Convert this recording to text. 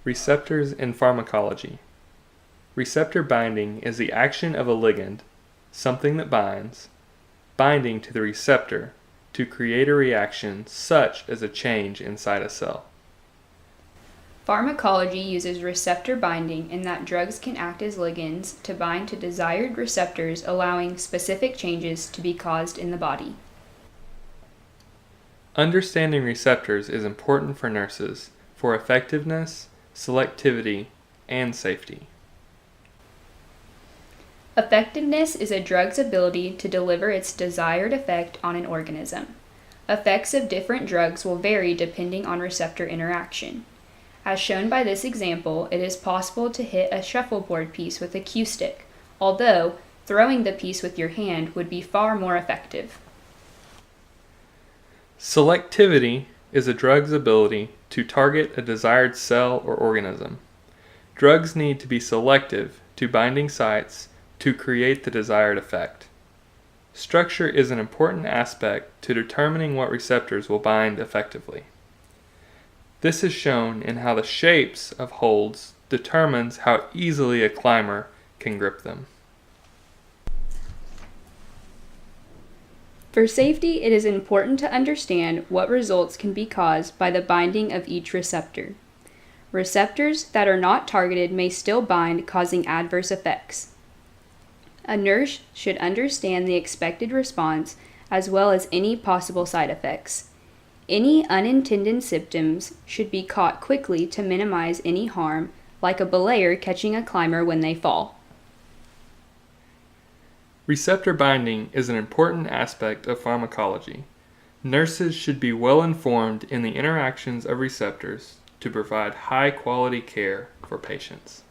Receptors in pharmacology. Receptor binding is the action of a ligand, something that binds, binding to the receptor to create a reaction such as a change inside a cell. Pharmacology uses receptor binding in that drugs can act as ligands to bind to desired receptors, allowing specific changes to be caused in the body. Understanding receptors is important for nurses for effectiveness, selectivity, and safety. Effectiveness is a drug's ability to deliver its desired effect on an organism. Effects of different drugs will vary depending on receptor interaction. As shown by this example, it is possible to hit a shuffleboard piece with a cue stick, although throwing the piece with your hand would be far more effective. Selectivity is a drug's ability to target a desired cell or organism. Drugs need to be selective to binding sites to create the desired effect. Structure is an important aspect to determining what receptors will bind effectively. This is shown in how the shapes of holds determines how easily a climber can grip them. For safety, it is important to understand what results can be caused by the binding of each receptor. Receptors that are not targeted may still bind, causing adverse effects. A nurse should understand the expected response as well as any possible side effects. Any unintended symptoms should be caught quickly to minimize any harm, like a belayer catching a climber when they fall. Receptor binding is an important aspect of pharmacology. Nurses should be well informed in the interactions of receptors to provide high-quality care for patients.